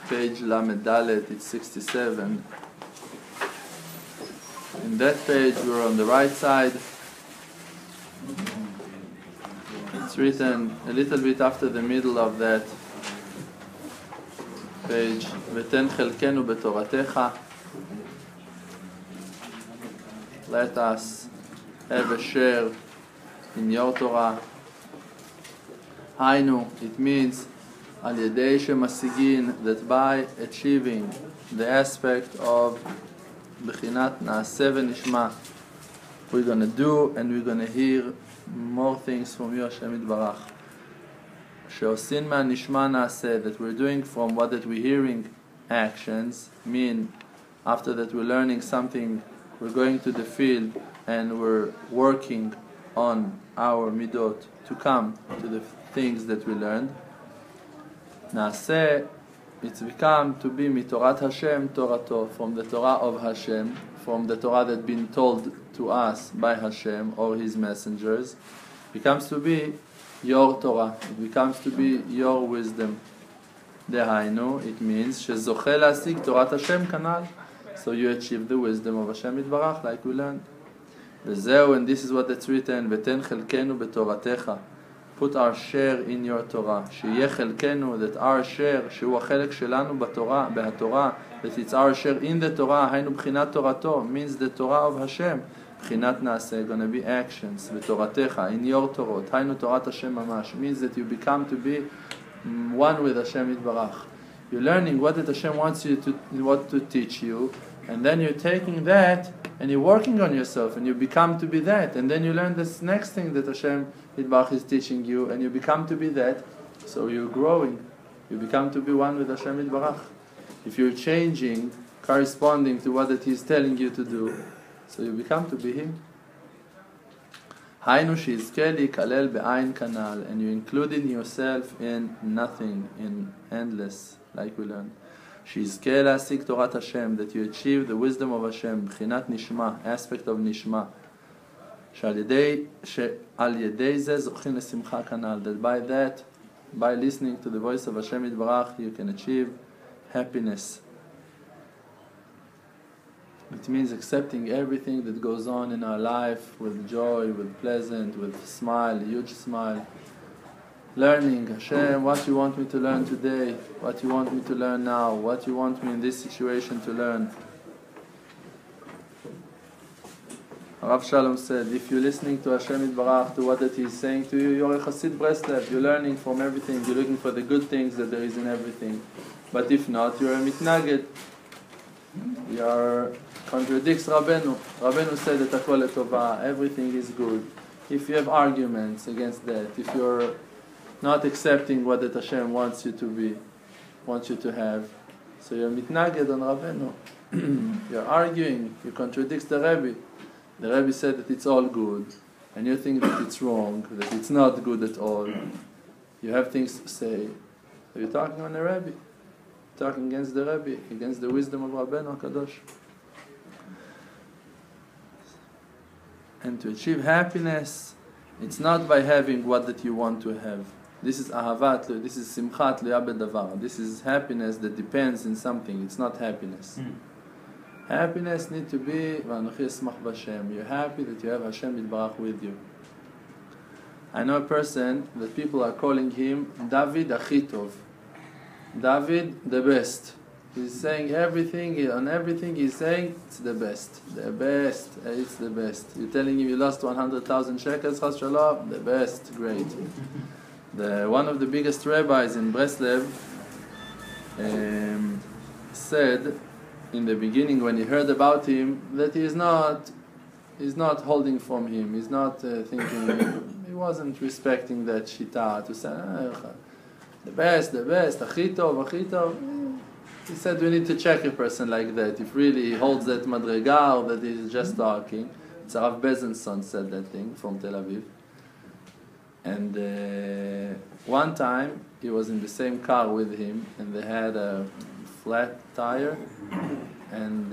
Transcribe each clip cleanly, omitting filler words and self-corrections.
page Lamed Dalet, it's 67. In that page, we're on the right side. It's written a little bit after the middle of that page. V'ten chelkenu betoratecha. Let us have a share in your Torah. Hainu, it means al yedei shemasigin, that by achieving the aspect of Bechinat Naaseh v'nishma, we're going to do and we're going to hear more things from you, Hashem Yitbarach. She'osin ma'nishma naaseh, that we're doing from what that we're hearing actions, mean after that we're learning something, we're going to the field and we're working on our midot to come to the things that we learned. Naaseh, it's become to be mitorat Hashem Torato, from the Torah of Hashem, from the Torah that been told to us by Hashem or His messengers, becomes to be your Torah. It becomes to be your wisdom. Dehainu, it means shezoche lasig Torat Hashem kanal. So you achieve the wisdom of Hashem Yitbarach, like we learned. Vezeu, and this is what it's written, V'ten chelkenu betoratecha. Put our share in your Torah. Sheyeh chelkenu, that our share, shehu החלק שלנו בתורה, בהתורה, that it's our share in the Torah, היינו בחינת תורתו, means the Torah of Hashem. בחינת נעשה, going to be actions, בתורתך, in your Torot, היינו תורת Hashem ממש, means that you become to be one with Hashem Yitbarach. You're learning what that Hashem wants you to, what to teach you, and then you're taking that and you're working on yourself and you become to be that, and then you learn this next thing that Hashem Yitbarach is teaching you and you become to be that, so you're growing, you become to be one with Hashem Yitbarach. If you're changing, corresponding to what that He's telling you to do, so you become to be Him. Hainu sheizke likalel be'ayin kanal, and you're including yourself in nothing, in endless, like we learned. Sheizke lasik Torat Hashem, that you achieve the wisdom of Hashem, b'chinat nishma, aspect of nishma. She'al yedei ze zochin lesimcha kanal, that by that, by listening to the voice of Hashem Yitbarach, you can achieve happiness. It means accepting everything that goes on in our life with joy, with pleasant, with smile, huge smile. Learning, Hashem, what you want me to learn today, what you want me to learn now, what you want me in this situation to learn. Rav Shalom said, if you're listening to Hashem Yitbarach, to what that He's saying to you, you're a Chassid Breslev, you're learning from everything, you're looking for the good things that there is in everything. But if not, you're a mitnaged. You contradicts Rabbeinu. Rabbeinu said that Hakol Letova, everything is good. If you have arguments against that, if you're not accepting what that Hashem wants you to be, wants you to have, so you're mitnaged on Rabbeinu. You're arguing, you contradict the Rebbe. The Rebbe said that it's all good, and you think that it's wrong, that it's not good at all. You have things to say. So you're talking on the Rebbe. Talking against the Rebbe, against the wisdom of Rabbeinu HaKadosh. And to achieve happiness, it's not by having what that you want to have. This is ahavat, this is simchat tluya bedavar. This is happiness that depends in something. It's not happiness. Happiness needs to be v'anochi esmach b'Hashem. You're happy that you have Hashem Yitbarach with you. I know a person that people are calling him David Achitov. David, the best. He's saying everything, on everything he's saying, it's the best. The best, it's the best. You're telling him you lost 100,000 shekels, chas shalom, the best, great. One of the biggest rabbis in Breslev said in the beginning when he heard about him that he's not holding from him, he's not thinking, he wasn't respecting that shita to say, the best, achitov. He said we need to check a person like that, if really he holds that madrega or that he's just talking. It's Rav Bezen's son said that thing from Tel Aviv. And one time he was in the same car with him and they had a flat tire and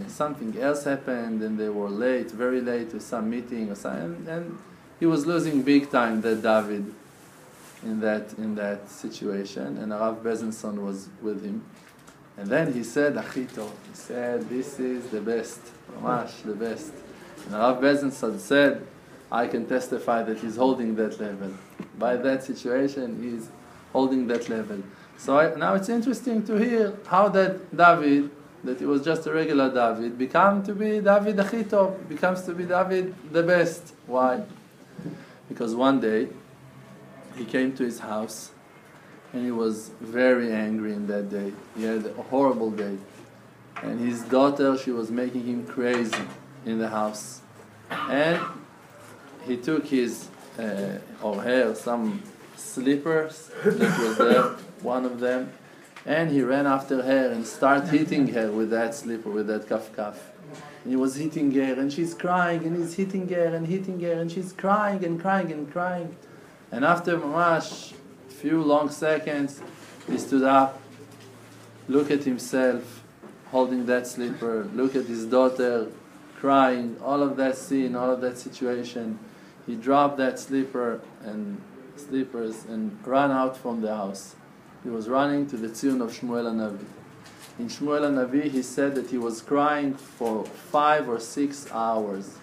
something else happened and they were late, very late to some meeting or something, and he was losing big time, that David. in that situation, and Rav Bezenson was with him. And then he said, Achito, he said, this is the best, Mamash, the best. And Rav Bezenson said, I can testify that he's holding that level. By that situation, he's holding that level. So now it's interesting to hear how that David, that he was just a regular David, became to be David Achito, becomes to be David the best. Why? Because one day, he came to his house, and he was very angry in that day. He had a horrible day. And his daughter, she was making him crazy in the house. And he took his, or her, some slippers that was there, one of them, and he ran after her and started hitting her with that slipper, with that kaf. And he was hitting her, and she's crying, and he's hitting her, and she's crying and crying and crying. And after mamash, few long seconds, he stood up, look at himself, holding that slipper, look at his daughter, crying, all of that scene, all of that situation. He dropped that slipper and slippers and ran out from the house. He was running to the Tzion of Shmuel HaNavi. In Shmuel HaNavi, he said that he was crying for 5 or 6 hours.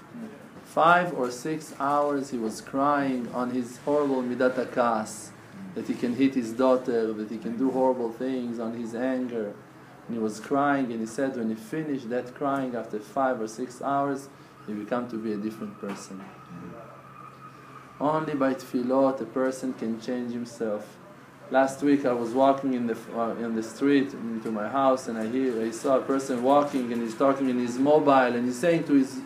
5 or 6 hours he was crying on his horrible midat hakas, that he can hit his daughter, that he can do horrible things, on his anger. And he was crying, and he said when he finished that crying after 5 or 6 hours, he became to be a different person. Only by tefillot a person can change himself. Last week I was walking in the street into my house, and I saw a person walking, and he's talking in his mobile, and he's saying to his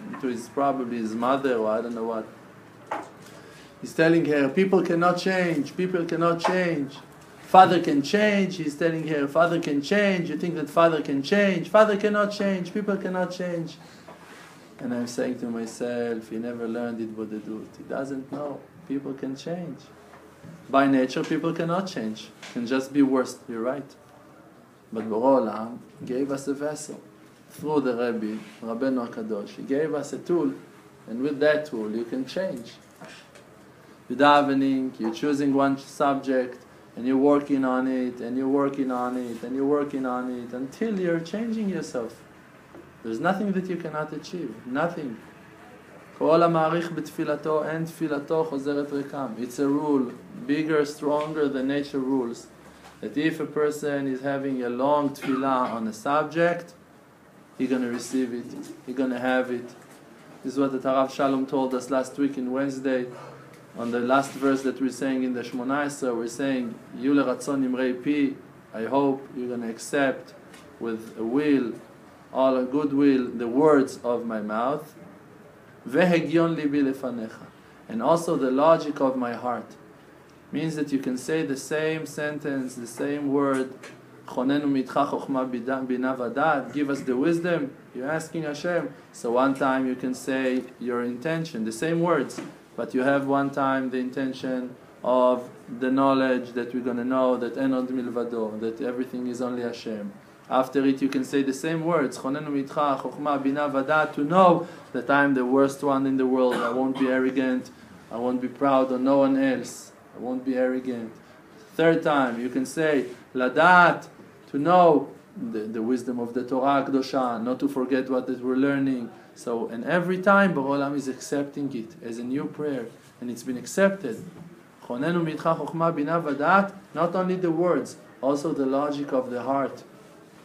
probably his mother, or I don't know what. He's telling her, people cannot change, people cannot change. Father can change, he's telling her, father can change, you think that father can change? Father cannot change, people cannot change. And I'm saying to myself, he never learned Hitbodedut. He doesn't know, people can change. By nature, people cannot change, can just be worse, you're right. But Borei Olam gave us a vessel. Through the Rabbi, Rabbeinu HaKadosh, he gave us a tool, and with that tool you can change. You're davening, you're choosing one subject, and you're working on it, and you're working on it, and you're working on it, until you're changing yourself. There's nothing that you cannot achieve, nothing. כל המעריך בתפילתו, אין תפילתו חוזרת ריקם. It's a rule, bigger, stronger than nature rules, that if a person is having a long tefillah on a subject, he's going to receive it, he's going to have it. This is what the Rav Shalom told us last week in Wednesday, on the last verse that we're saying in the Shmona Esrei. We're saying, Yu leratzon imrei pi, I hope you're going to accept with a will, all a good will, the words of my mouth. Vehegyon libi lefanecha, and also the logic of my heart. Means that you can say the same sentence, the same word, chonenu mitcha chokhma bina vadat, give us the wisdom. You're asking Hashem. So one time you can say your intention, the same words, but you have one time the intention of the knowledge that we're going to know that en od milvado, that everything is only Hashem. After it you can say the same words, chonenu mitcha chokhma bina vadat, to know that I'm the worst one in the world. I won't be arrogant, I won't be proud of no one else, I won't be arrogant. Third time you can say ladat, to know the wisdom of the Torah Kedosha, not to forget what that we're learning. So, and every time Borei Olam is accepting it as a new prayer, and it's been accepted. Chonenu mitcha chokhma bina vadat, not only the words, also the logic of the heart.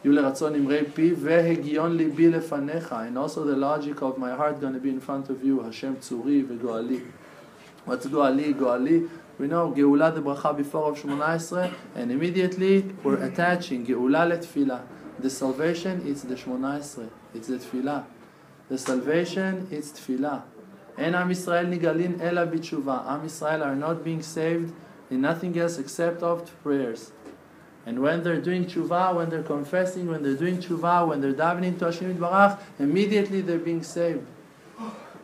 Yu leratzon imrei pi vehegyon libi lefanecha, and also the logic of my heart going to be in front of you. Hashem tzuri vegoali. What's goali? Goali, we know Geula de bracha before of Shmona Esrei, and immediately we're attaching Geula letfilah. The salvation is the Shmona Esrei, it's the tefillah. The salvation is tefillah. En Am Yisrael nigalin ela b'tshuva. Am Yisrael are not being saved in nothing else except of prayers. And when they're doing tshuva, when they're confessing, when they're doing tshuva, when they're davening to Hashem Yitbarach, immediately they're being saved.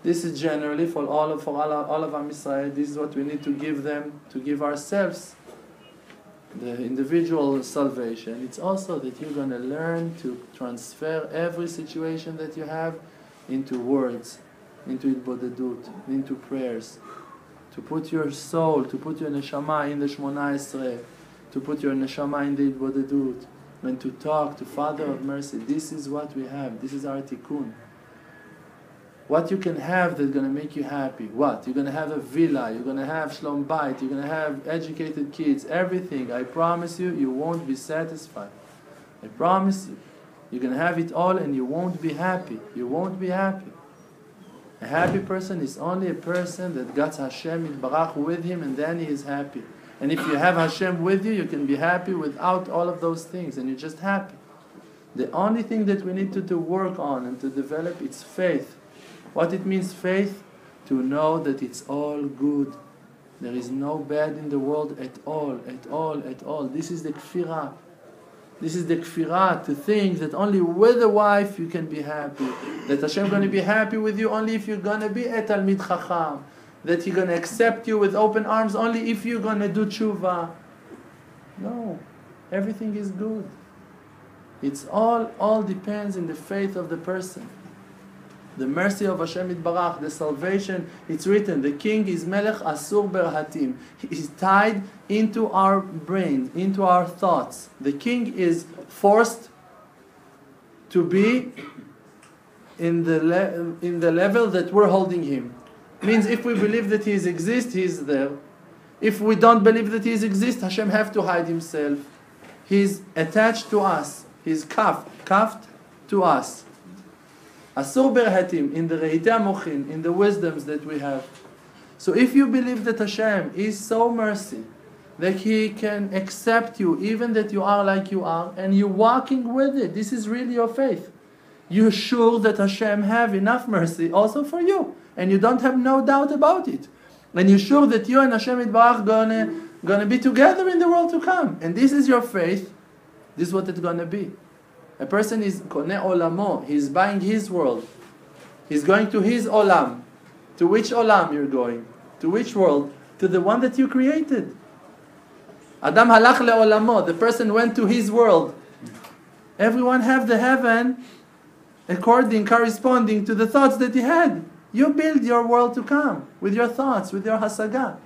This is generally for all of Am Yisrael. This is what we need to give them, to give ourselves, the individual salvation. It's also that you're going to learn to transfer every situation that you have into words, into Hitbodedut, into prayers. to put your soul, to put your neshama in the Shmona Esrei, to put your neshama in the Hitbodedut, and to talk to Father of Mercy. This is what we have. This is our tikkun. What you can have that's going to make you happy. What? You're going to have a villa, you're going to have shlom bayit, you're going to have educated kids, everything. I promise you, you won't be satisfied. I promise you. You're going to have it all and you won't be happy. You won't be happy. A happy person is only a person that got Hashem Yitbarach with him, and then he is happy. And if you have Hashem with you, you can be happy without all of those things, and you're just happy. The only thing that we need to work on and to develop is faith. What it means, faith? To know that it's all good. There is no bad in the world at all, at all, at all. This is the kfirah. This is the kfirah, to think that only with a wife you can be happy. That Hashem is going to be happy with you only if you're going to be a Talmid Chacham. That He's going to accept you with open arms only if you're going to do tshuva. No, everything is good. It's all depends in the faith of the person. The mercy of Hashem Yitbarach, the salvation, it's written, the king is Melech Asur Berhatim. He is tied into our brain, into our thoughts. The king is forced to be in the level that we're holding him. Means if we believe that he exists, he is there. If we don't believe that he exists, Hashem have to hide himself. He's attached to us. He's cuffed to us. Asur berhatim, in the reitei mochin, in the wisdoms that we have. So if you believe that Hashem is so mercy, that He can accept you, even that you are like you are, and you're walking with it, this is really your faith. You're sure that Hashem have enough mercy also for you, and you don't have no doubt about it. And you're sure that you and Hashem Yitbarach gonna be together in the world to come. And this is your faith, this is what it's gonna be. A person is koneh olamo. He's buying his world. He's going to his olam. To which olam you're going? To which world? To the one that you created. Adam halach leolamo. The person went to his world. Everyone have the heaven corresponding to the thoughts that he had. You build your world to come with your thoughts, with your hasaga.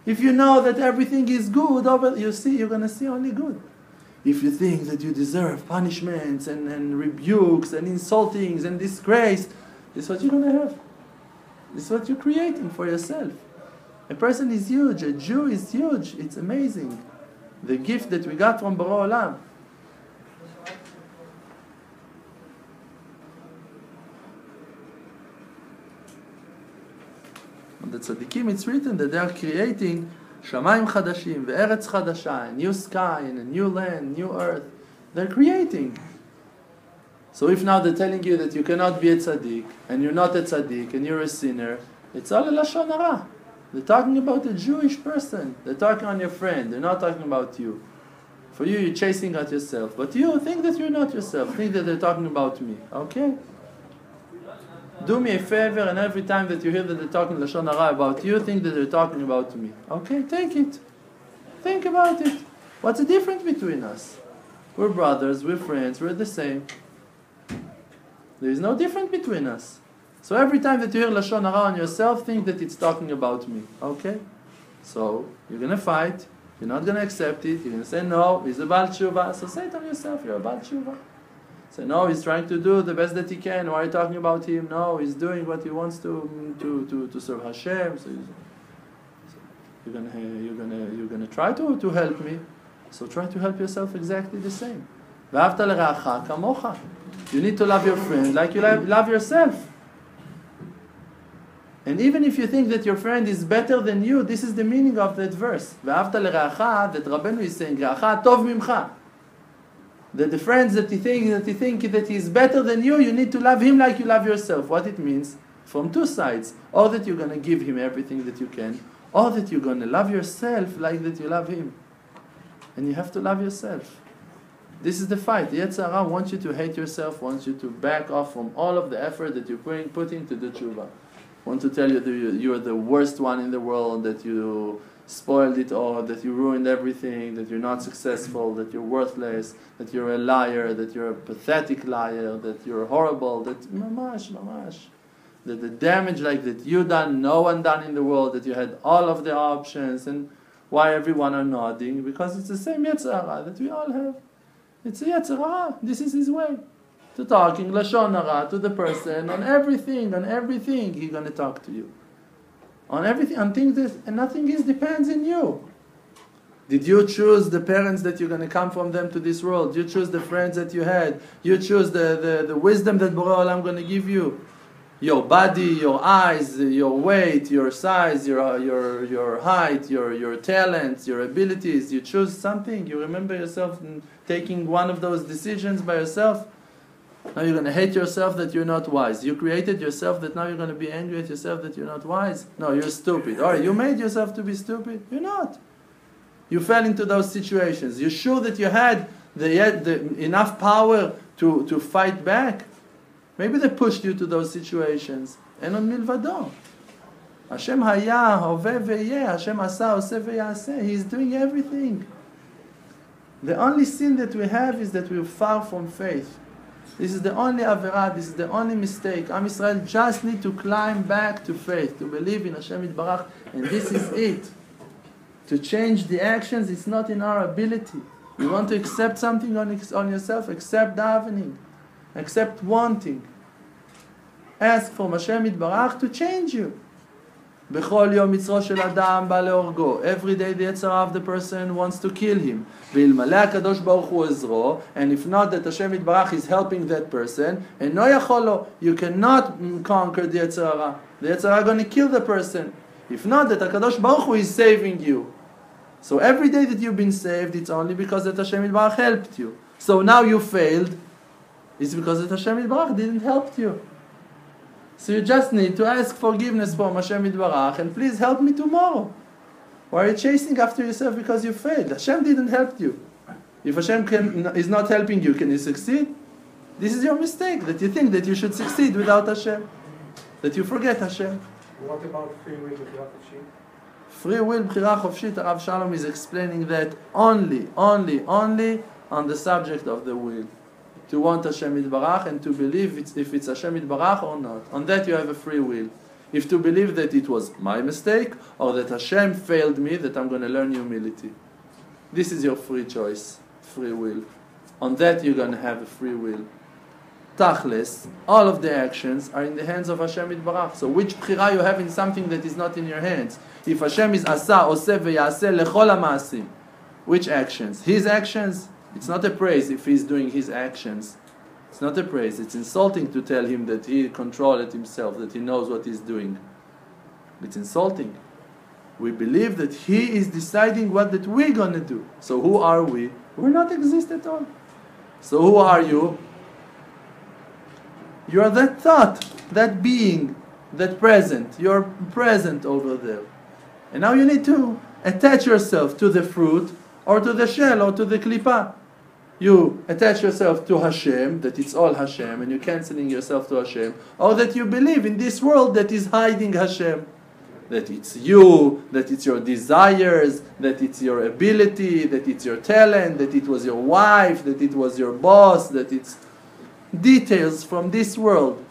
If you know that everything is good, you're going to see only good. If you think that you deserve punishments and rebukes and insultings and disgrace, this is what you're going to have. This is what you're creating for yourself. A person is huge. A Jew is huge. It's amazing. The gift that we got from Borei Olam. On the tzaddikim it's written that they are creating Shamayim Chadashim, Ve'eretz Chadasha, a new sky and a new land, new earth. They're creating. So if now they're telling you that you cannot be a tzaddik, and you're not a tzaddik, and you're a sinner, it's all a lashon hara. They're talking about a Jewish person. They're talking on your friend. They're not talking about you. For you, you're chasing at yourself. But you think that you're not yourself. Think that they're talking about me. Okay? Do me a favor, and every time that you hear that they're talking lashon hara about you, think that they're talking about me. Okay, take it. Think about it. What's the difference between us? We're brothers, we're friends, we're the same. There is no difference between us. So every time that you hear lashon hara on yourself, think that it's talking about me. Okay? So you're gonna fight. You're not gonna accept it. You're gonna say no. He's a Baal Tshuva. So say it on yourself. You're a Baal Tshuva. Say, no, he's trying to do the best that he can. Why are you talking about him? No, he's doing what he wants to serve Hashem. So you're gonna try to help me. So try to help yourself exactly the same. ואהבת לרעך כמוך. You need to love your friend like you love yourself. And even if you think that your friend is better than you, this is the meaning of that verse. ואהבת לרעך, that Rabbeinu is saying, רעך טוב ממך. That the friends that you think that he is better than you need to love him like you love yourself. What it means? From two sides. Or that you're going to give him everything that you can, or that you're going to love yourself like that you love him. And you have to love yourself. This is the fight. The Yetzer Hara wants you to hate yourself, wants you to back off from all of the effort that you're putting to do tshuva. Want to tell you that you're the worst one in the world, that you spoiled it all, that you ruined everything, that you're not successful, that you're worthless, that you're a liar, that you're a pathetic liar, that you're horrible, that mamash. that the damage like that you done, no one done in the world, that you had all of the options, and why everyone are nodding? Because it's the same Yetzer Hara that we all have. It's a Yetzer Hara. This is his way. To talking Lashon Hara to the person on everything he's going to talk to you. On everything, on things that, and nothing depends in you. Did you choose the parents that you're going to come from them to this world? You choose the friends that you had. You choose the wisdom that Borei Olam going to give you. Your body, your eyes, your weight, your size, your height, your talents, your abilities. You choose something. You remember yourself taking one of those decisions by yourself. Now you're going to hate yourself that you're not wise. You created yourself that now you're going to be angry at yourself that you're not wise. No, you're stupid. Or you made yourself to be stupid. You're not. You fell into those situations. You're sure that you had the enough power to fight back? Maybe they pushed you to those situations. En od milvado. Hashem haya, hove veyeh. Hashem asa, oseh veyaseh. He's doing everything. The only sin that we have is that we're far from faith. This is the only averah, this is the only mistake. Am Yisrael just need to climb back to faith, to believe in Hashem Yitbarach, and this is it. To change the actions, it's not in our ability. You want to accept something on yourself, accept davening, accept wanting. Ask for Hashem Yitbarach to change you. B'chol yom mitzro shel adam ba leorgo. Every day the Yetzer Hara of the person wants to kill him. V'ilmaleh HaKadosh Baruch Hu ezro. And if not, that Hashem Yitbarach is helping that person. And no yacholo. You cannot conquer the Yetzer Hara. The Yetzer Hara is going to kill the person. If not, that HaKadosh Baruch Hu is saving you. So every day that you've been saved, it's only because that Hashem Yitbarach helped you. So now you failed, it's because that Hashem Yitbarach didn't help you. So you just need to ask forgiveness from Hashem Yitbarach, and please help me tomorrow. Why are you chasing after yourself because you failed? Hashem didn't help you. If Hashem is not helping you, can you succeed? This is your mistake, that you think that you should succeed without Hashem. That you forget Hashem. What about free will, B'chira Chofshit? Free will, B'chira Chofshit, Rav Shalom is explaining that only on the subject of the will. To want Hashem Yitbarach and to believe if it's Hashem Yitbarach or not. On that you have a free will. If to believe that it was my mistake or that Hashem failed me, that I'm going to learn humility. This is your free choice, free will. On that you're going to have a free will. Tachlis, all of the actions are in the hands of Hashem Yitbarach. So which b'chira you have in something that is not in your hands? If Hashem is asa, oseh v'yaseh lechol ha'ma'asim. Which actions? His actions? It's not a praise if he's doing his actions. It's not a praise. It's insulting to tell him that he controls it himself, that he knows what he's doing. It's insulting. We believe that he is deciding what that we're going to do. So who are we? We're not exist at all. So who are you? You are that thought, that being, that present. You're present over there. And now you need to attach yourself to the fruit or to the shell or to the klipa. You attach yourself to Hashem, that it's all Hashem, and you're canceling yourself to Hashem, or that you believe in this world that is hiding Hashem. That it's you, that it's your desires, that it's your ability, that it's your talent, that it was your wife, that it was your boss, that it's details from this world.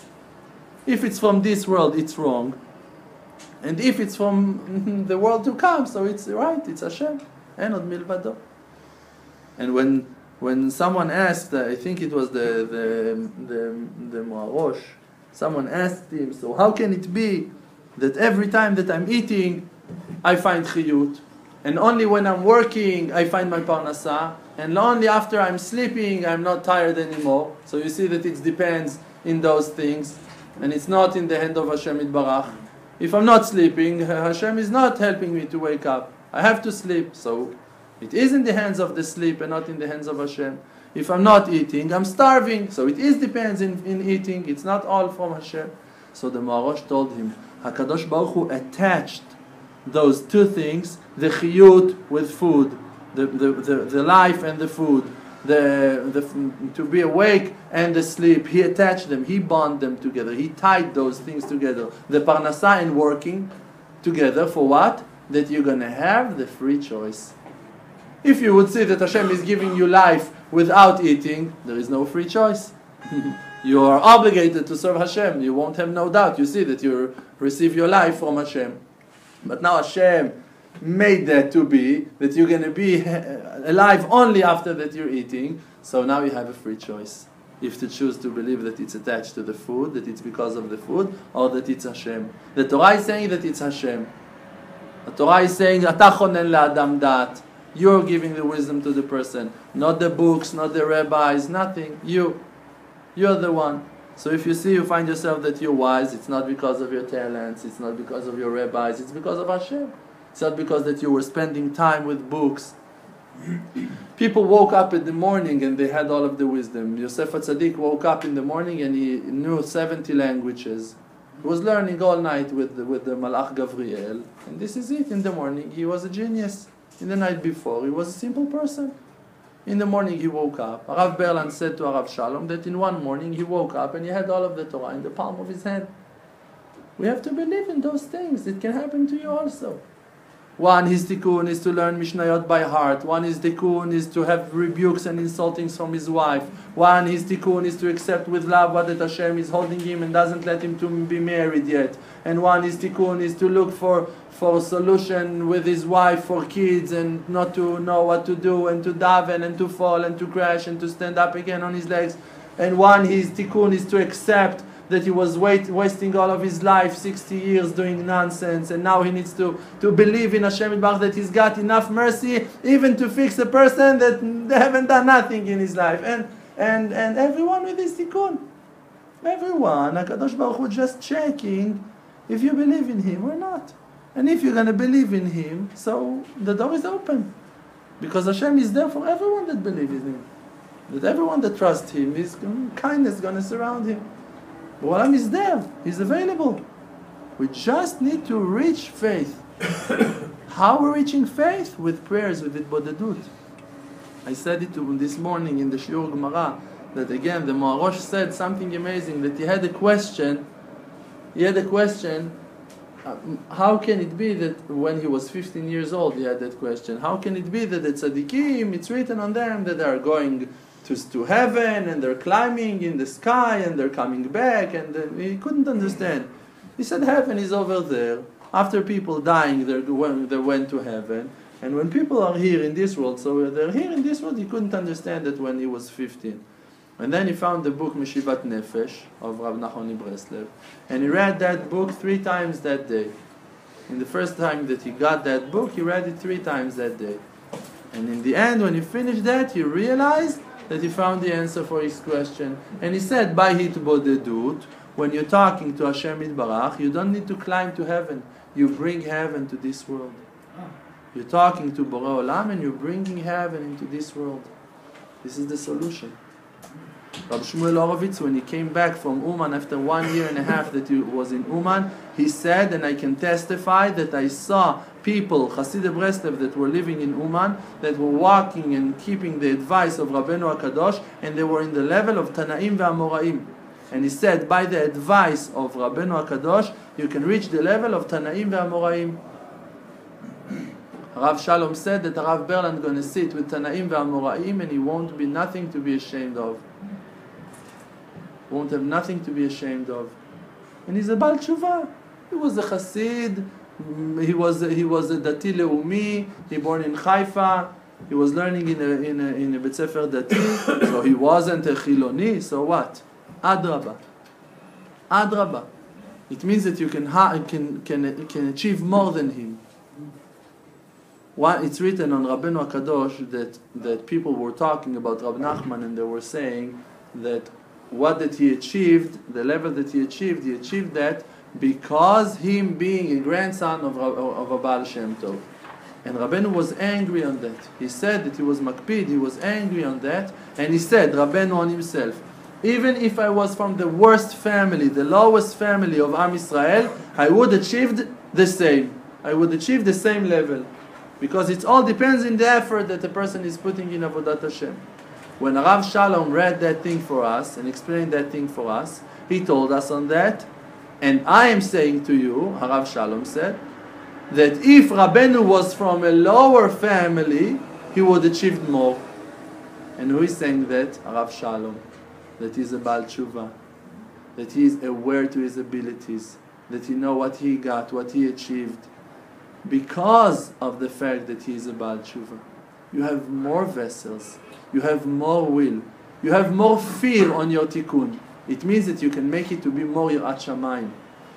If it's from this world, it's wrong. And if it's from the world to come, so it's right, it's Hashem. En od milvado. And when someone asked, I think it was the Moarosh, someone asked him, so how can it be that every time that I'm eating, I find chiyut, and only when I'm working, I find my parnasa, and only after I'm sleeping, I'm not tired anymore. So you see that it depends in those things, and it's not in the hand of Hashem Yitbarach. If I'm not sleeping, Hashem is not helping me to wake up. I have to sleep, so it is in the hands of the sleep and not in the hands of Hashem. If I'm not eating, I'm starving, so it is depends in eating. It's not all from Hashem. So the Moarosh told him, HaKadosh Baruch Hu attached those two things, the chiyut with food, the life and the food, to be awake and the sleep. He attached them, he bonded them together, he tied those things together. The parnasa and working together for what? That you're going to have the free choice. If you would see that Hashem is giving you life without eating, there is no free choice. You are obligated to serve Hashem. You won't have no doubt. You see that you receive your life from Hashem. But now Hashem made that to be, that you're going to be alive only after that you're eating. So now you have a free choice. If to choose to believe that it's attached to the food, that it's because of the food, or that it's Hashem. The Torah is saying that it's Hashem. The Torah is saying, Ata chonen le'adam dat. You're giving the wisdom to the person. Not the books, not the rabbis, nothing. You're the one. So if you find yourself that you're wise, it's not because of your talents, it's not because of your rabbis, it's because of Hashem. It's not because that you were spending time with books. People woke up in the morning and they had all of the wisdom. Yosef HaTzadik woke up in the morning and he knew 70 languages. He was learning all night with the Malach Gavriel. And this is it. In the morning he was a genius. In the night before he was a simple person. In the morning he woke up. Rav Berlan said to Rav Shalom that in one morning he woke up and he had all of the Torah in the palm of his hand. We have to believe in those things. It can happen to you also. One, his tikkun is to learn Mishnayot by heart. One, his tikkun is to have rebukes and insultings from his wife. One, his tikkun is to accept with love what that Hashem is holding him and doesn't let him to be married yet. And one, his tikkun is to look for a solution with his wife for kids and not to know what to do and to daven and to fall and to crash and to stand up again on his legs. And one, his tikkun is to accept that he was wasting all of his life, 60 years doing nonsense, and now he needs to believe in Hashem Yitbarach that he's got enough mercy even to fix a person that they haven't done nothing in his life. And everyone with his tikkun. Everyone, HaKadosh Baruch Hu just checking if you believe in him or not. And if you're going to believe in him, so the door is open. Because Hashem is there for everyone that believes in him. That everyone that trusts him, his kindness is going to surround him. Olam is there. He's available. We just need to reach faith. How we're reaching faith? With prayers, with Hitbodedut. I said it this morning in the Shiur Gemara, that again, the Moharosh said something amazing, that he had a question, how can it be that when he was 15 years old, he had that question, how can it be that the tzaddikim, it's written on them that they are going to heaven and they're climbing in the sky and they're coming back, and he couldn't understand. He said heaven is over there. After people dying, they went to heaven, and when people are here in this world, so they're here in this world, he couldn't understand it when he was 15. And then he found the book Meshivat Nefesh of Rabbi Nachman of Breslev, and he read that book 3 times that day. In the first time that he got that book, he read it 3 times that day. And in the end, when he finished that, he realized that he found the answer for his question. And he said, by Hitbodedut, when you're talking to Hashem Yitbarach, you don't need to climb to heaven. You bring heaven to this world. You're talking to Borei Olam and you're bringing heaven into this world. This is the solution. Rabbi Shmuel Horovitz, when he came back from Uman after 1 year and a half that he was in Uman, he said, and I can testify that I saw people, Hasidei Breslev, that were living in Uman, that were walking and keeping the advice of Rabbeinu HaKadosh, and they were in the level of Tanaim ve'Amoraim. And he said, by the advice of Rabbeinu HaKadosh, you can reach the level of Tanaim ve'Amoraim. Rav Shalom said that Rav Berlan is going to sit with Tanaim ve'Amoraim and he won't be nothing to be ashamed of. Won't have nothing to be ashamed of. And he's a Baal Tshuva. He was a Chassid. He was a Dati Leumi. He born in Haifa. He was learning in a Bet Sefer Dati. So he wasn't a Chiloni. So what? Adrabah. Adrabah. It means that you can achieve more than him. It's written on Rabbeinu HaKadosh that people were talking about Rabbi Nachman and they were saying that what that he achieved, the level that he achieved that because him being a grandson of a Baal Shem Tov. And Rabbeinu was angry on that. He said that he was makpid, he was angry on that, and he said, Rabbeinu on himself, even if I was from the worst family, the lowest family of Am Yisrael, I would achieve the same. I would achieve the same level. Because it all depends in the effort that the person is putting in Avodat Hashem. When Rav Shalom read that thing for us and explained that thing for us, he told us on that, and I am saying to you, Rav Shalom said, that if Rabbeinu was from a lower family, he would achieve more. And who is saying that? Rav Shalom. that he's a Baal Tshuva, that he is aware to his abilities, that he knows what he got, what he achieved, because of the fact that he is a Baal Tshuva. You have more vessels, you have more will, you have more fear on your tikkun. It means that you can make it to be more Yirat Shamayim.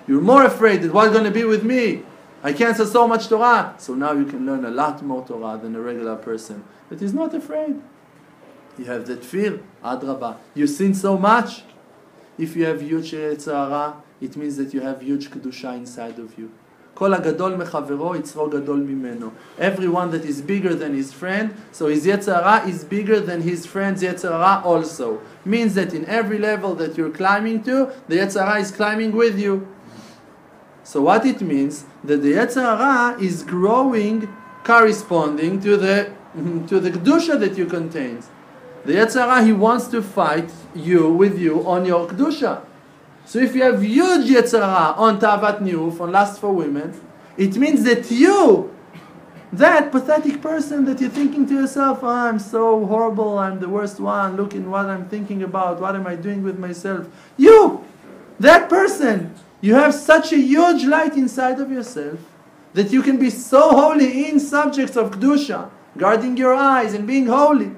You're more afraid that what's going to be with me? I cancel so much Torah. So now you can learn a lot more Torah than a regular person that is not afraid. You have that fear, Adrabah. You sin so much. If you have huge Yetzer Hara, it means that you have huge Kedusha inside of you. Kol hagadol mechavero yitzro gadol mimeno. Everyone that is bigger than his friend, so his Yetzer Hara is bigger than his friend's Yetzer Hara also. Means that in every level that you're climbing to, the Yetzer Hara is climbing with you. So what it means, that the Yetzer Hara is growing corresponding to the Kedusha that you contain. The Yetzer Hara, he wants to fight with you on your Kedusha. So if you have huge Yetzer Hara on Tavat Niuf, on lust for women, it means that you, that pathetic person that you're thinking to yourself, oh, I'm so horrible, I'm the worst one, look in what I'm thinking about, what am I doing with myself? You, that person, you have such a huge light inside of yourself that you can be so holy in subjects of Kedusha, guarding your eyes and being holy.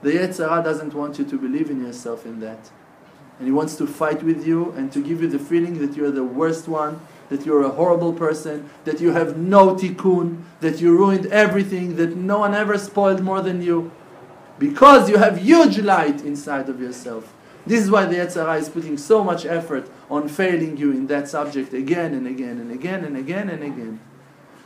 The Yetzer Hara doesn't want you to believe in yourself in that. And he wants to fight with you and to give you the feeling that you're the worst one, that you're a horrible person, that you have no tikkun, that you ruined everything, that no one ever spoiled more than you. Because you have huge light inside of yourself. This is why the Yetzer Hara is putting so much effort on failing you in that subject again and again and again and again and again.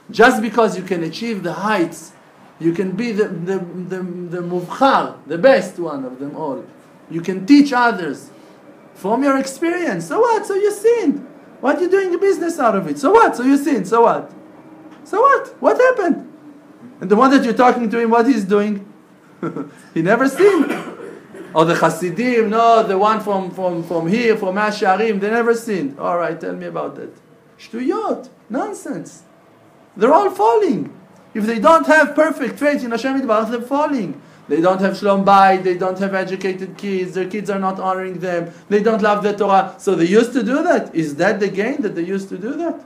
Just because you can achieve the heights, you can be the muvchar, the best one of them all. You can teach others from your experience. So what? So you sinned. What are you doing a business out of it? So what? So you sinned. So what? So what? What happened? And the one that you're talking to him, what he's doing? He never sinned. Or the Hasidim, no, the one from here, from Asharim, they never sinned. All right, tell me about that. Shtuyot, nonsense. They're all falling. If they don't have perfect faith in Hashem Yitbarach, they're falling. They don't have Shalom Bayit, they don't have educated kids, their kids are not honoring them, they don't love the Torah. So they used to do that. Is that the gain that they used to do that?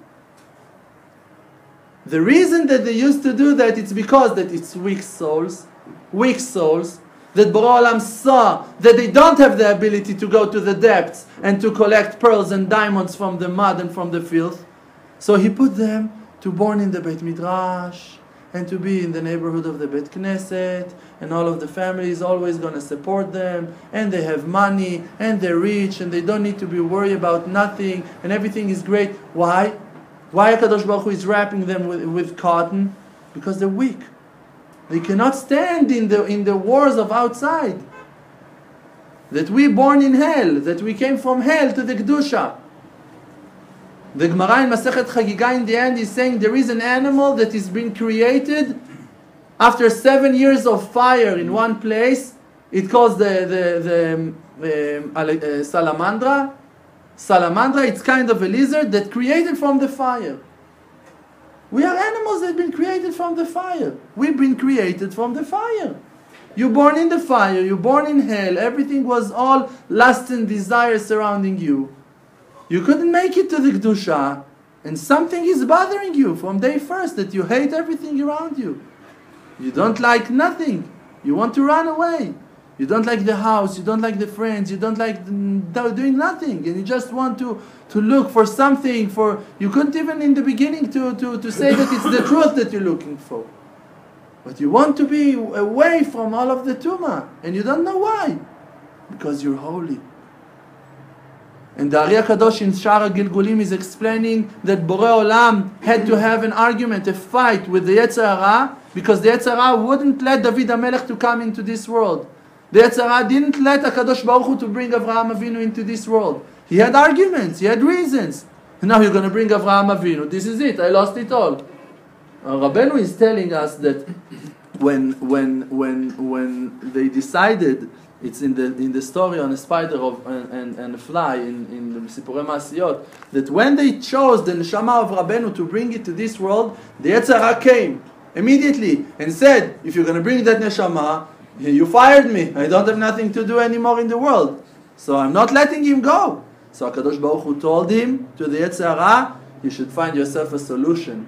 The reason that they used to do that, it's because that it's weak souls, that Borei Olam saw that they don't have the ability to go to the depths and to collect pearls and diamonds from the mud and from the filth. So he put them to born in the Beit Midrash, and to be in the neighborhood of the Beit Knesset, and all of the family is always going to support them, and they have money, and they're rich, and they don't need to be worried about nothing, and everything is great. Why? Why HaKadosh Baruch Hu is wrapping them with cotton? Because they're weak. They cannot stand in the wars of outside. That we born in hell, that we came from hell to the Kedusha. The Gemara in Masechet Chagiga in the end is saying there is an animal that is being created after 7 years of fire in one place. It calls the salamandra. Salamandra, it's kind of a lizard that created from the fire. We are animals that have been created from the fire. We've been created from the fire. You're born in the fire, you're born in hell, everything was all lust and desire surrounding you. You couldn't make it to the Kedusha, and something is bothering you from day first, that you hate everything around you. You don't like nothing. You want to run away. You don't like the house, you don't like the friends, you don't like doing nothing, and you just want to look for something. You couldn't even in the beginning to say that it's the truth that you're looking for. But you want to be away from all of the Tumah, and you don't know why. Because you're holy. And the Ari HaKadosh in Shara Gilgulim is explaining that Borei Olam had to have an argument, a fight with the Yetzer Hara, because the Yetzer Hara wouldn't let David HaMelech to come into this world. The Yetzer Hara didn't let HaKadosh Baruch Hu to bring Avraham Avinu into this world. He had arguments, he had reasons. And now you're going to bring Avraham Avinu. This is it, I lost it all. Rabbeinu is telling us that when they decided, it's in the story on a spider and a fly in the Sipurei Masiyot, that when they chose the neshama of Rabbeinu to bring it to this world, the Yetzer Hara came immediately and said, if you're going to bring that neshama, you fired me. I don't have nothing to do anymore in the world. So I'm not letting him go. So HaKadosh Baruch Hu told him, to the Yetzer Hara, you should find yourself a solution.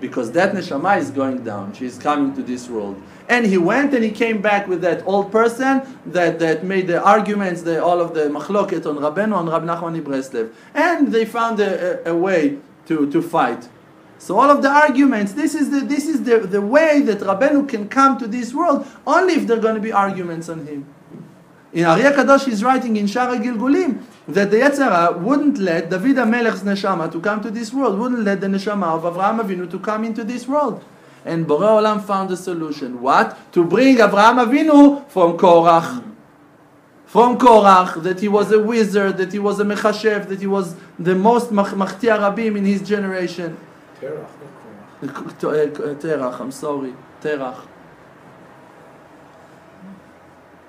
Because that neshama is going down. She is coming to this world. And he went and he came back with that old person that made the arguments, all of the machloket on Rabbeinu, on Rabbi Nachman of Breslev. And they found a way to fight. So all of the arguments, this is the way that Rabbeinu can come to this world, only if there are going to be arguments on him. In Ari HaKadosh is writing in Shara Gilgulim that the Yetzer Hara wouldn't let David HaMelech's neshama to come to this world, wouldn't let the neshama of Avraham Avinu to come into this world. And Borei Olam found a solution. What? To bring Avraham Avinu from Korach. From Korach, that he was a wizard, that he was a mechashev, that he was the most machtia rabim in his generation. Terach, not Korach. Terach, I'm sorry. Terach.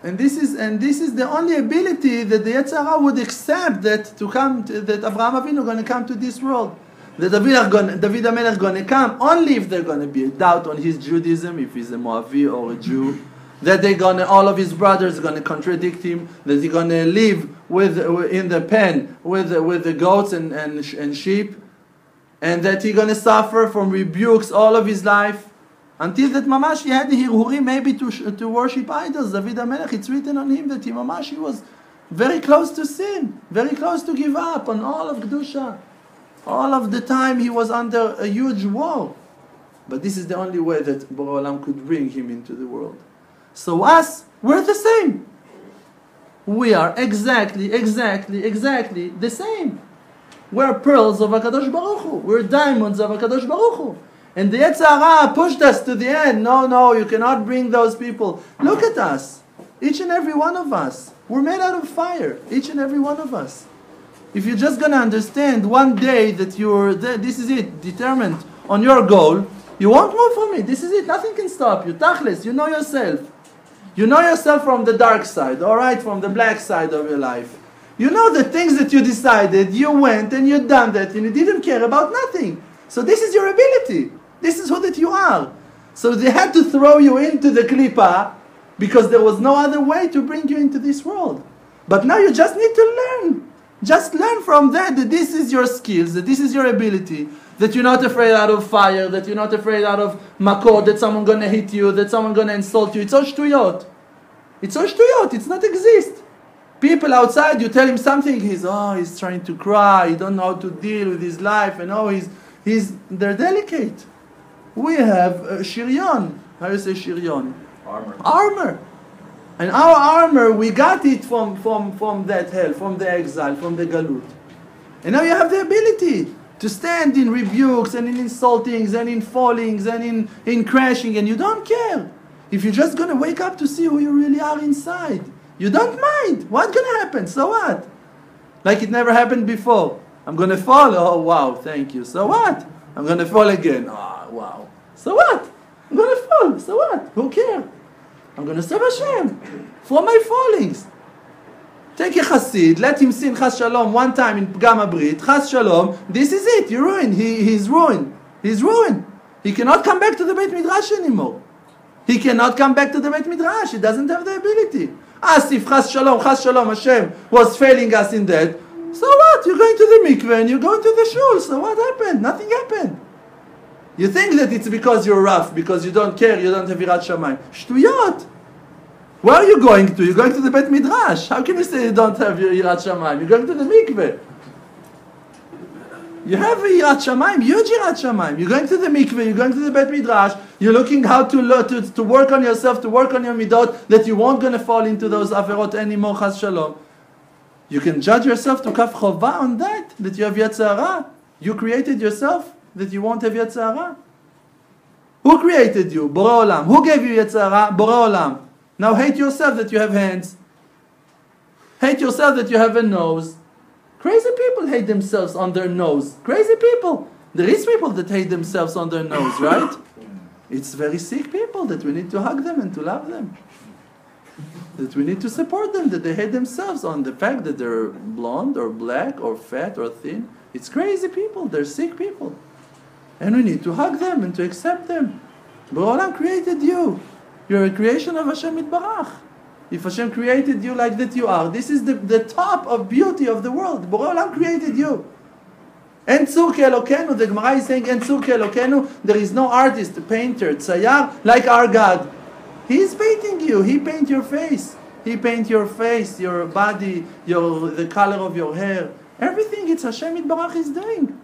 And this is the only ability that the Yetzer Hara would accept that Avraham Avinu going to come to this world. That David HaMelech going to come only if there's going to be a doubt on his Judaism, if he's a Moavi or a Jew. That all of his brothers are going to contradict him. That he's going to live in the pen with the goats and sheep. And that he's going to suffer from rebukes all of his life. Until that mamash he had the hirhurim maybe to worship idols. David HaMelech, it's written on him that he was very close to sin, very close to give up on all of Kedusha. All of the time he was under a huge war. But this is the only way that Borei Olam could bring him into the world. So us, we're the same. We are exactly the same. We're pearls of HaKadosh Baruch Hu. We're diamonds of HaKadosh Baruch Hu. And the Yetzer Hara pushed us to the end. No, you cannot bring those people. Look at us. Each and every one of us. We're made out of fire. Each and every one of us. If you're just going to understand one day that this is it, determined on your goal, you won't move from it. This is it. Nothing can stop you. Tachlis, you know yourself. You know yourself from the dark side, all right, from the black side of your life. You know the things that you decided, you went and you done that, and you didn't care about nothing. So this is your ability. This is who that you are. So they had to throw you into the klipa because there was no other way to bring you into this world. But now you just need to learn. Just learn from that this is your skills, that this is your ability, that you're not afraid out of fire, that you're not afraid out of makot, that someone's going to hit you, that someone's going to insult you. It's all shtuyot. It's all shtuyot. It's not exist. People outside, you tell him something, he's trying to cry, he don't know how to deal with his life, and they're delicate. We have shiryon. How do you say shiryon? Armor. And our armor, we got it from that hell, from the exile, from the galut. And now you have the ability to stand in rebukes and in insultings and in fallings and in crashing, and you don't care. If you're just going to wake up to see who you really are inside, you don't mind. What's going to happen? So what? Like it never happened before. I'm going to fall. Oh, wow, thank you. So what? I'm going to fall again. Oh, wow. So what? I'm going to fall. So what? Who cares? I'm going to serve Hashem for my fallings. Take a chassid, let him sin chas shalom one time in Pgam Abrit, chas shalom, this is it, you're ruined. He's ruined. He's ruined. He cannot come back to the Beit Midrash anymore. He cannot come back to the Beit Midrash. He doesn't have the ability. As if chas shalom, Hashem was failing us in that. So what? You're going to the mikveh and you're going to the shul. So what happened? Nothing happened. You think that it's because you're rough, because you don't care, you don't have Yirat Shamayim. Shtuyot! Where are you going to? You're going to the Bet Midrash. How can you say you don't have Yirat Shamayim? You're going to the mikveh. You have a Yirat Shamayim, huge Yirat Shamayim. You're going to the mikveh, you're going to the Bet Midrash, you're looking how to work on yourself, to work on your midot, that you won't going to fall into those averot anymore, chas shalom. You can judge yourself to kaf chova on that you have Yetzer Hara. You created yourself that you won't have Yetzer Hara. Who created you? Borei Olam. Who gave you Yetzer Hara? Borei Olam. Now hate yourself that you have hands. Hate yourself that you have a nose. Crazy people hate themselves on their nose. Crazy people. There is people that hate themselves on their nose, right? It's very sick people that we need to hug them and to love them. That we need to support them, that they hate themselves on the fact that they're blonde or black or fat or thin. It's crazy people. They're sick people. And we need to hug them and to accept them. Borei Olam created you. You're a creation of Hashem Yitbarach. If Hashem created you like that you are, this is the top of beauty of the world. Borei Olam created you. En tzur ke'elokenu, the Gemara is saying, En tzur ke'elokenu, there is no artist, painter, tzayar, like our God. He is painting you. He paint your face. He paint your face, your body, the color of your hair. Everything it's Hashem Yitbarach is doing.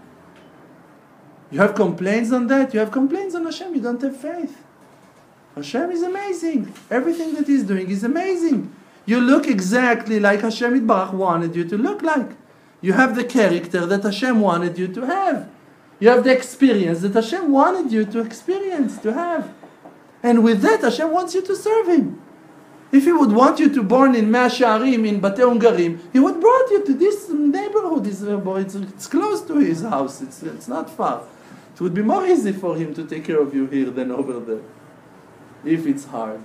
You have complaints on that? You have complaints on Hashem. You don't have faith. Hashem is amazing. Everything that He's doing is amazing. You look exactly like Hashem Yitbarach wanted you to look like. You have the character that Hashem wanted you to have. You have the experience that Hashem wanted you to experience, to have. And with that, Hashem wants you to serve Him. If He would want you to born in Mea She'arim, in Batei Ungarim, He would brought you to this neighborhood. It's close to His house. It's not far. It would be more easy for Him to take care of you here than over there. If it's hard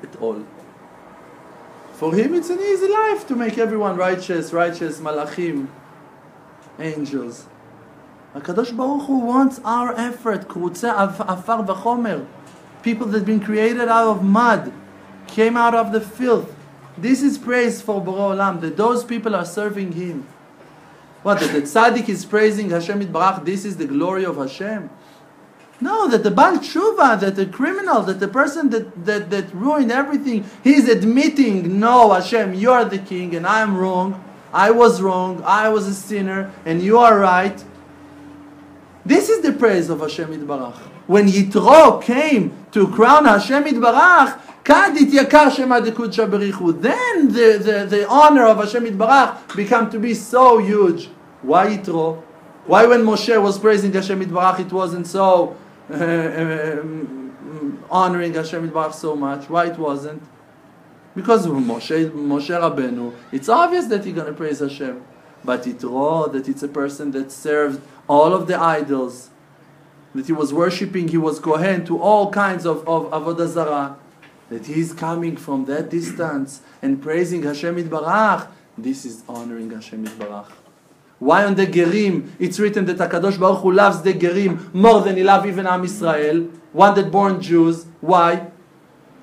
at all. For Him it's an easy life to make everyone righteous, malachim, angels. HaKadosh Baruch Hu wants our effort, kurutze afar v'chomer. People that have been created out of mud, came out of the filth. This is praise for Borei Olam, that those people are serving Him. What, that the tzaddik is praising Hashem Yitbarach, this is the glory of Hashem? No, that the Baal Tshuva, that the criminal, that the person that ruined everything, he's admitting, no, Hashem, you are the king and I am wrong. I was wrong, I was a sinner, and you are right. This is the praise of Hashem Yitbarach. When Yitro came to crown Hashem Yitbarach, then the honor of Hashem Yitbarach became to be so huge. Why Yitro? Why when Moshe was praising Hashem Yitbarach it wasn't so honoring Hashem Yitbarach so much? Why it wasn't? Because Moshe Rabbeinu, it's obvious that he's going to praise Hashem. But Yitro, that it's a person that served all of the idols, that he was worshipping, he was Kohen to all kinds of Avodah Zarah, that he's coming from that distance and praising Hashem Yitbarach, this is honoring Hashem Yitbarach. Why on the Gerim it's written that HaKadosh Baruch Hu loves the Gerim more than He loves even Am Yisrael, one that born Jews? Why?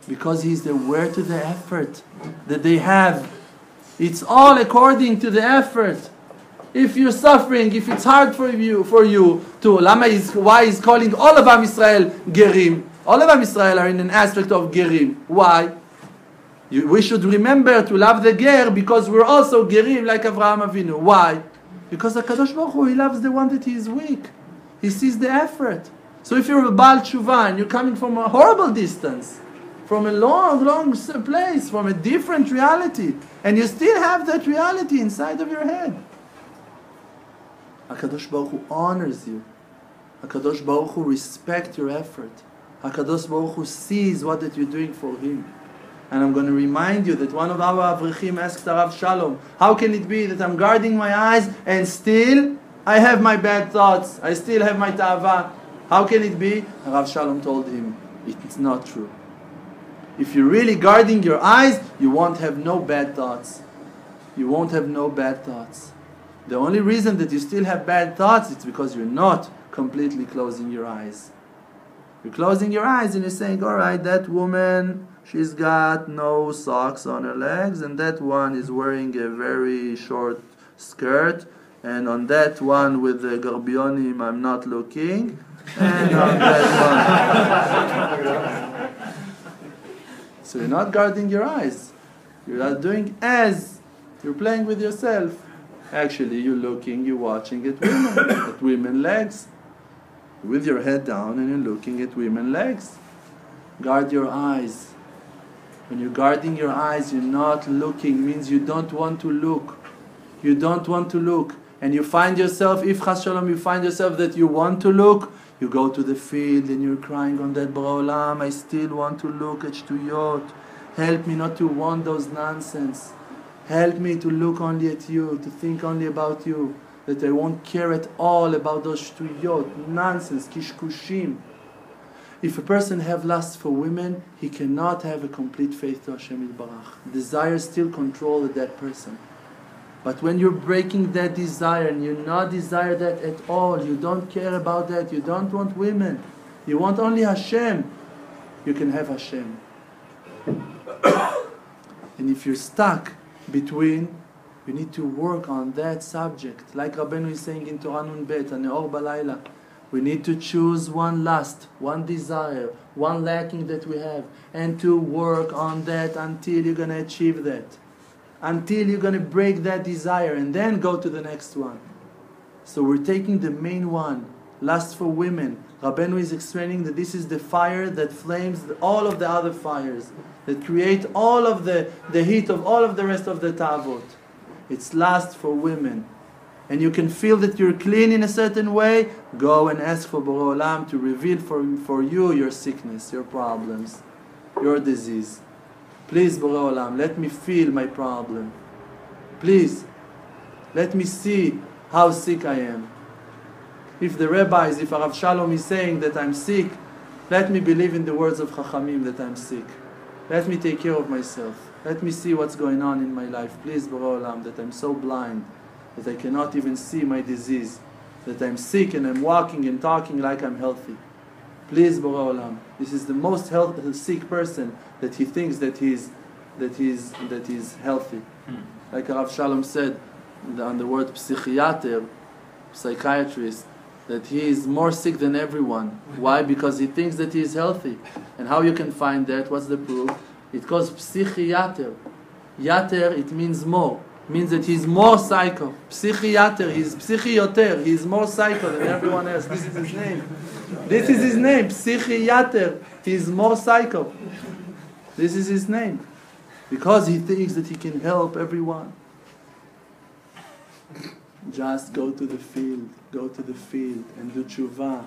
Because He's aware to the effort that they have. It's all according to the effort. If you're suffering, if it's hard for you to, why He's calling all of Am Yisrael Gerim? All of Am Yisrael are in an aspect of Gerim. Why? We should remember to love the Ger because we're also Gerim like Avraham Avinu. Why? Because HaKadosh Baruch Hu, He loves the one that he is weak. He sees the effort. So if you're a Baal Tshuva and you're coming from a horrible distance, from a long place, from a different reality, and you still have that reality inside of your head, HaKadosh Baruch Hu honors you. HaKadosh Baruch Hu respects your effort. HaKadosh Baruch Hu sees what that you're doing for Him. And I'm going to remind you that one of our Avrechim asked Rav Shalom, how can it be that I'm guarding my eyes and still I have my bad thoughts, I still have my ta'ava? How can it be? And Rav Shalom told him, it's not true. If you're really guarding your eyes, you won't have no bad thoughts. You won't have no bad thoughts. The only reason that you still have bad thoughts is because you're not completely closing your eyes. You're closing your eyes and you're saying, all right, that woman, she's got no socks on her legs, and that one is wearing a very short skirt, and on that one with the garbionim, I'm not looking, and on that one. So you're not guarding your eyes. You're not doing as you're playing with yourself. Actually, you're looking, you're watching at women legs, with your head down, and you're looking at women legs. Guard your eyes. When you're guarding your eyes, you're not looking, means you don't want to look. You don't want to look. And you find yourself, if Chas Shalom, you find yourself that you want to look, you go to the field and you're crying on that Borei Olam, I still want to look at Shtuyot. Help me not to want those nonsense. Help me to look only at you, to think only about you. That I won't care at all about those Shtuyot, nonsense, kishkushim. If a person have lust for women, he cannot have a complete faith to Hashem Yitbarach. Desire still control that person. But when you're breaking that desire and you not desire that at all, you don't care about that, you don't want women, you want only Hashem, you can have Hashem. And if you're stuck between, you need to work on that subject. Like Rabbeinu is saying in Torah Nun Bet, Haneor Balayla, we need to choose one lust, one desire, one lacking that we have, and to work on that until you're going to achieve that. Until you're going to break that desire, and then go to the next one. So we're taking the main one, lust for women. Rabbeinu is explaining that this is the fire that flames all of the other fires, that create all of the heat of all of the rest of the tavot. It's lust for women. And you can feel that you're clean in a certain way, go and ask for Borei Olam to reveal for you your sickness, your problems, your disease. Please, Borei Olam, let me feel my problem. Please, let me see how sick I am. If the rabbis, if Rav Shalom is saying that I'm sick, let me believe in the words of Chachamim that I'm sick. Let me take care of myself. Let me see what's going on in my life. Please, Borei Olam, that I'm so blind that I cannot even see my disease, that I'm sick and I'm walking and talking like I'm healthy. Please, Borei Olam, this is the most sick person that he thinks that he's healthy. Like Rav Shalom said on the word psychiater, psychiatrist, that he is more sick than everyone. Why? Because he thinks that he is healthy. And how you can find that? What's the proof? It calls psychiater. Yater, it means more. Means that he's more psycho. Psychiater, he's psychioter. He's more psycho than everyone else. This is his name. This is his name. Psychiater. He's more psycho. This is his name. Because he thinks that he can help everyone. Just go to the field. Go to the field and do tshuva.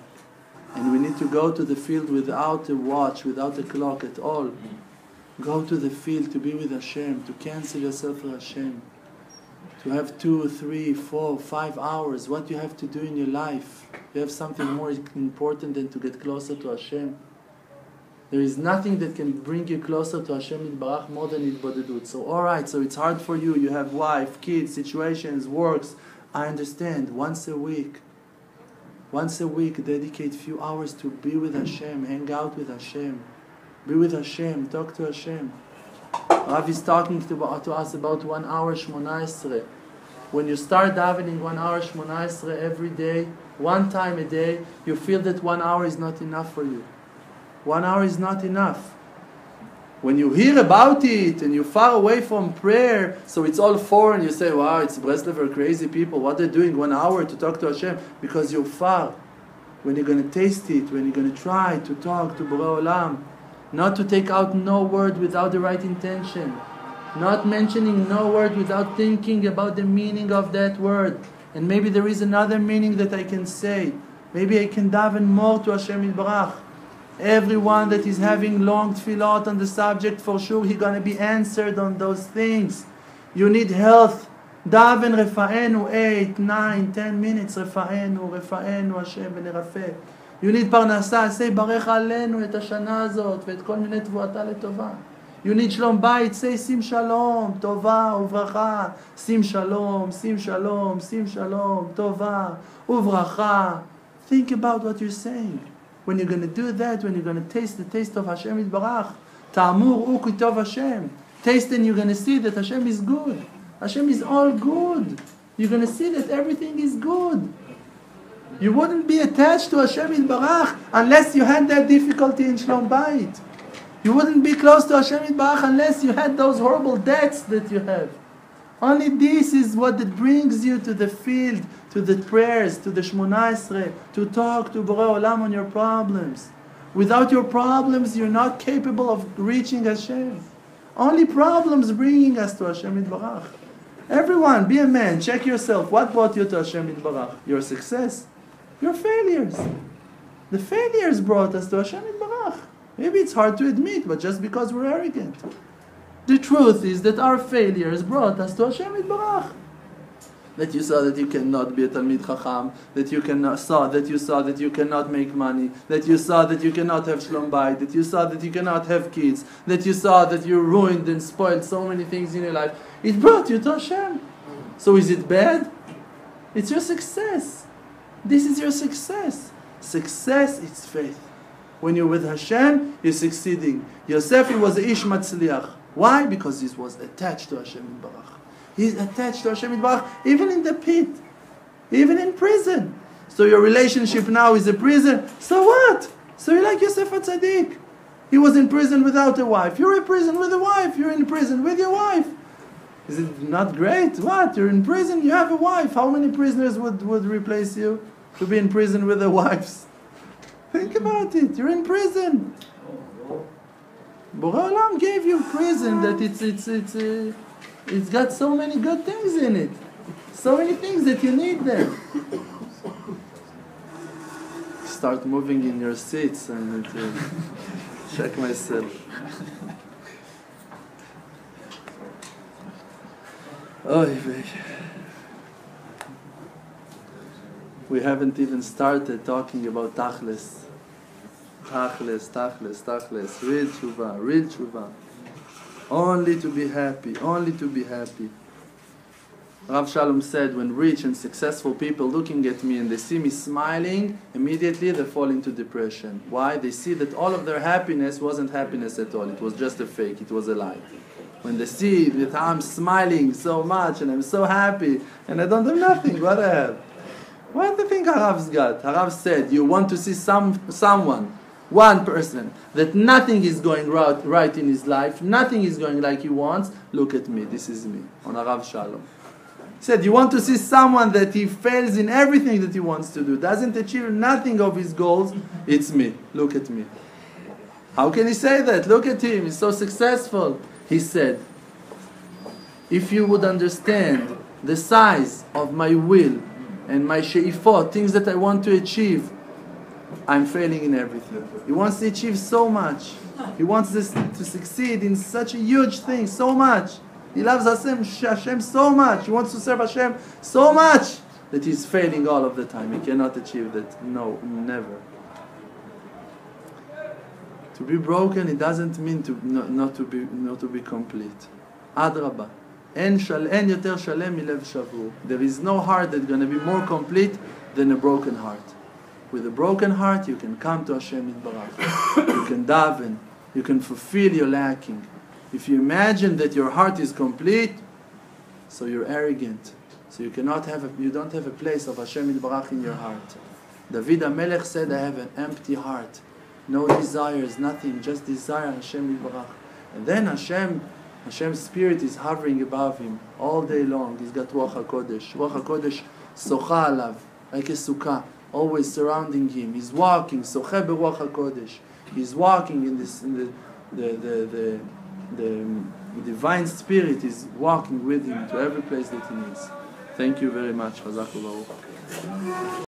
And we need to go to the field without a watch, without a clock at all. Go to the field to be with Hashem, to cancel yourself for Hashem. To have 2, 3, 4, 5 hours, what you have to do in your life. You have something more important than to get closer to Hashem. There is nothing that can bring you closer to Hashem Yitbarach more than Hitbodedut. So alright, so it's hard for you, you have wife, kids, situations, works. I understand, once a week, dedicate a few hours to be with Hashem, hang out with Hashem. Be with Hashem, talk to Hashem. Rav is talking to us about 1 hour Shmona Esrei. When you start davening 1 hour Shmona Esrei every day, one time a day, you feel that 1 hour is not enough for you. 1 hour is not enough. When you hear about it and you're far away from prayer, so it's all foreign, you say, wow, it's Breslev, crazy people, what they're doing 1 hour to talk to Hashem, because you're far. When you're going to taste it, when you're going to try to talk to Borei Olam, not to take out no word without the right intention. Not mentioning no word without thinking about the meaning of that word. And maybe there is another meaning that I can say. Maybe I can daven more to Hashem Yitbarach. Everyone that is having long tefillot on the subject, for sure he's going to be answered on those things. You need health. Daven refa'enu 8, 9, 10 minutes. Refa'enu Hashem v'nerafeh. You need parnasa, say barech alenu et hashana azot ואת כל מיני תבואתה לטובה. You need shalom bayit, say sim shalom, tova uvracha, sim shalom, sim shalom, sim shalom, tova uvracha. Think about what you're saying. When you're going to do that, when you're going to taste the taste of Hashem Yitbarach, ta'amur uki tov Hashem. Taste and you're going to see that Hashem is good. Hashem is all good. You're going to see that everything is good. You wouldn't be attached to Hashem Yitbarach unless you had that difficulty in Shalom Bayit. You wouldn't be close to Hashem Yitbarach unless you had those horrible debts that you have. Only this is what that brings you to the field, to the prayers, to the Shmona Esrei, to talk to Borei Olam on your problems. Without your problems, you're not capable of reaching Hashem. Only problems bringing us to Hashem Yitbarach. Everyone, be a man, check yourself. What brought you to Hashem Yitbarach? Your success? Your failures. The failures brought us to Hashem Yitbarach. Maybe it's hard to admit, but just because we're arrogant. The truth is that our failures brought us to Hashem Yitbarach. That you saw that you cannot be a Talmid Chacham, that you saw that you cannot make money, that you saw that you cannot have Shalom Bayit, that you saw that you cannot have kids, that you saw that you ruined and spoiled so many things in your life. It brought you to Hashem. So is it bad? It's your success. This is your success. Success is faith. When you're with Hashem, you're succeeding. Yosef, he was a ish matzliach. Why? Because he was attached to Hashem Yitbarach. He's attached to Hashem Yitbarach even in the pit, even in prison. So your relationship now is a prison. So what? So you're like Yosef HaTzadik. He was in prison without a wife. You're in prison with a wife. You're in prison with your wife. Is it not great? What? You're in prison, you have a wife. How many prisoners would replace you to be in prison with their wives? Think about it. You're in prison. Borei Olam gave you prison that it's got so many good things in it. So many things that you need there. Start moving in your seats and check myself. We haven't even started talking about Tachlis. Tachlis. Real tshuva. Only to be happy. Rav Shalom said, when rich and successful people looking at me and they see me smiling, immediately they fall into depression. Why? They see that all of their happiness wasn't happiness at all. It was just a fake. It was a lie. When they see that I'm smiling so much and I'm so happy and I don't have nothing, what I have? What do you think Harav's got? Harav said, you want to see someone, one person, that nothing is going right in his life, nothing is going like he wants, look at me, this is me, on Harav Shalom. He said, you want to see someone that he fails in everything that he wants to do, doesn't achieve nothing of his goals, it's me, look at me. How can he say that? Look at him, he's so successful. He said, if you would understand the size of my will and my she'ifot, things that I want to achieve, I'm failing in everything. He wants to achieve so much. He wants this to succeed in such a huge thing, so much. He loves Hashem so much. He wants to serve Hashem so much that he's failing all of the time. He cannot achieve that. No, never. To be broken, it doesn't mean not to be complete. Adrabah. En yoter shalem milev shavur. There is no heart that's going to be more complete than a broken heart. With a broken heart, you can come to Hashem Yitbarach. You can daven. You can fulfill your lacking. If you imagine that your heart is complete, so you're arrogant. So you don't have a place of Hashem Yitbarach in your heart. David HaMelech said, I have an empty heart. No desires, nothing, just desire Hashem Yitbarach. And then Hashem's spirit is hovering above him all day long. He's got Ruach HaKodesh. Ruach HaKodesh socha alav, like a sukkah, always surrounding him. He's walking, socha beruach HaKodesh. He's walking in the divine spirit is walking with him to every place that he needs. Thank you very much. Chazak u'baruch.